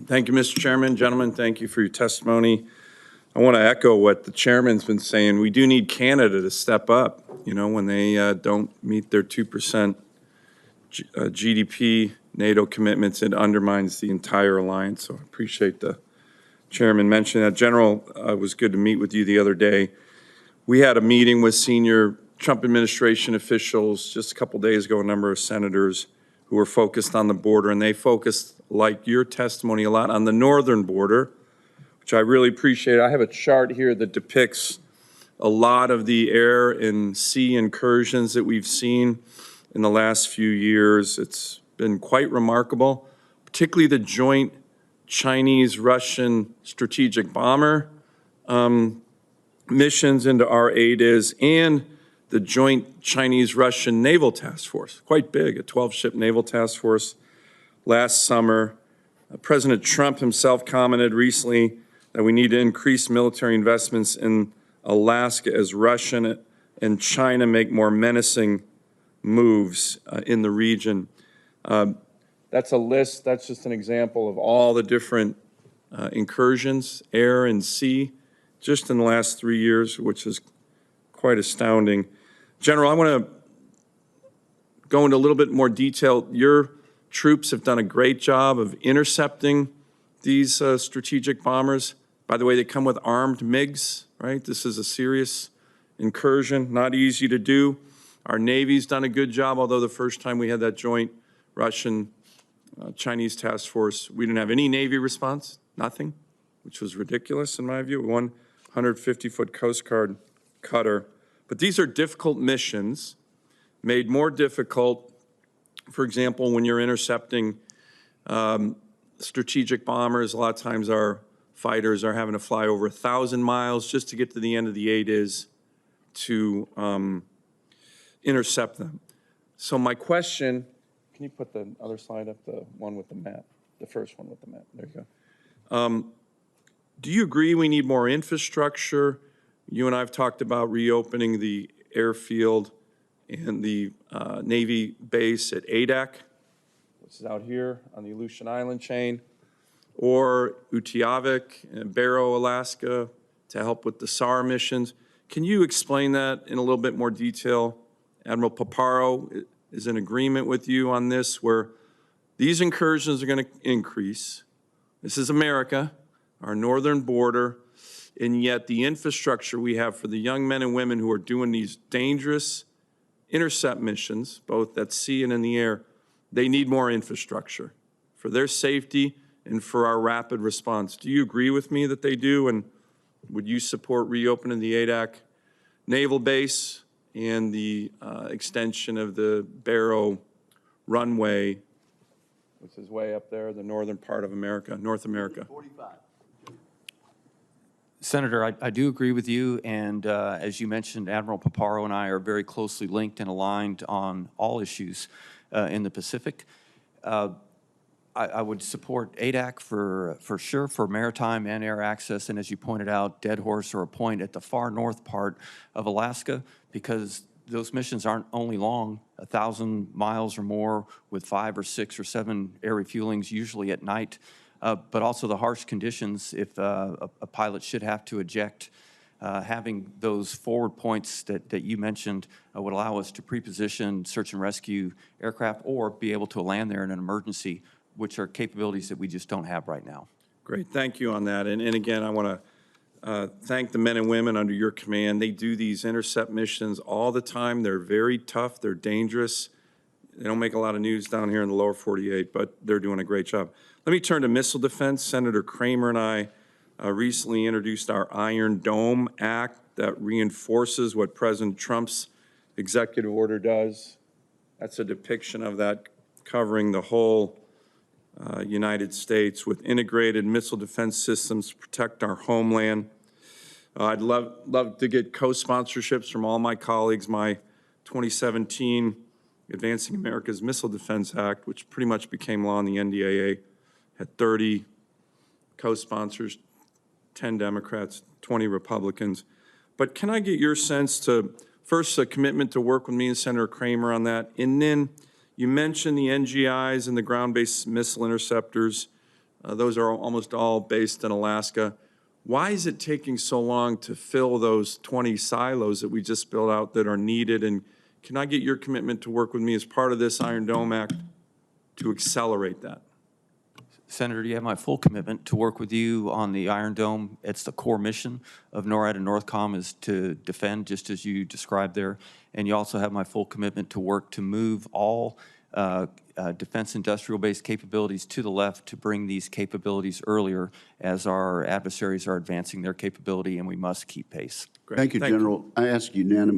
Thank you, Mr. Chairman. Gentlemen, thank you for your testimony. I want to echo what the chairman's been saying. We do need Canada to step up, when they don't meet their 2% GDP NATO commitments. It undermines the entire alliance. So I appreciate the chairman mentioning that. General, it was good to meet with you the other day. We had a meeting with senior Trump administration officials just a couple days ago, a number of senators who were focused on the border, and they focused, like your testimony, a lot on the northern border, which I really appreciate. I have a chart here that depicts a lot of the air and sea incursions that we've seen in the last few years. It's been quite remarkable, particularly the joint Chinese-Russian strategic bomber missions into our ADIZ and the joint Chinese-Russian naval task force, quite big, a 12-ship naval task force last summer. President Trump himself commented recently that we need to increase military investments in Alaska as Russia and China make more menacing moves in the region. That's a list, that's just an example of all the different incursions, air and sea, just in the last 3 years, which is quite astounding. General, I want to go into a little bit more detail. Your troops have done a great job of intercepting these strategic bombers. By the way, they come with armed MiGs, right? This is a serious incursion, not easy to do. Our Navy's done a good job, although the first time we had that joint Russian-Chinese task force, we didn't have any Navy response, nothing, which was ridiculous in my view. 150-foot Coast Guard cutter. But these are difficult missions, made more difficult, for example, when you're intercepting strategic bombers. A lot of times our fighters are having to fly over 1,000 miles just to get to the end of the ADIZ to intercept them. So my question, can you put the other slide up, the one with the map, the first one with the map? There you go. Do you agree we need more infrastructure? You and I have talked about reopening the airfield and the Navy base at Adak, which is out here on the Aleutian Island chain, or Utqiagvik and Barrow, Alaska, to help with the SAR missions. Can you explain that in a little bit more detail? Admiral Paparo is in agreement with you on this, where these incursions are going to increase. This is America, our northern border, and yet the infrastructure we have for the young men and women who are doing these dangerous intercept missions, both at sea and in the air, they need more infrastructure for their safety and for our rapid response. Do you agree with me that they do? And would you support reopening the Adak Naval Base and the extension of the Barrow runway, which is way up there, the northern part of America, North America? 45. Senator, I do agree with you, and as you mentioned, Admiral Paparo and I are very closely linked and aligned on all issues in the Pacific. I would support ADAC for sure, for maritime and air access, and as you pointed out, Dead Horse or a point at the far north part of Alaska, because those missions aren't only long, 1,000 miles or more with 5 or 6 or 7 air refuelings, usually at night, but also the harsh conditions if a pilot should have to eject. Having those forward points that you mentioned would allow us to pre-position search and rescue aircraft or be able to land there in an emergency, which are capabilities that we just don't have right now. Great, thank you on that. And again, I want to thank the men and women under your command. They do these intercept missions all the time. They're very tough, they're dangerous. They don't make a lot of news down here in the lower 48, but they're doing a great job. Let me turn to missile defense. Senator Kramer and I recently introduced our Iron Dome Act that reinforces what President Trump's executive order does. That's a depiction of that covering the whole United States with integrated missile defense systems to protect our homeland. I'd love to get co-sponsorships from all my colleagues. My 2017 Advancing America's Missile Defense Act, which pretty much became law in the NDAA, had 30 co-sponsors, 10 Democrats, 20 Republicans. But can I get your sense to, first, a commitment to work with me and Senator Kramer on that, and then you mentioned the NGIs and the ground-based missile interceptors. Those are almost all based in Alaska. Why is it taking so long to fill those 20 silos that we just built out that are needed? And can I get your commitment to work with me as part of this Iron Dome Act to accelerate that? Senator, you have my full commitment to work with you on the Iron Dome. It's the core mission of NORAD and NORTHCOM is to defend, just as you described there. And you also have my full commitment to work to move all defense industrial-based capabilities to the left to bring these capabilities earlier as our adversaries are advancing their capability, and we must keep pace. Great. Thank you, General. I ask unanimous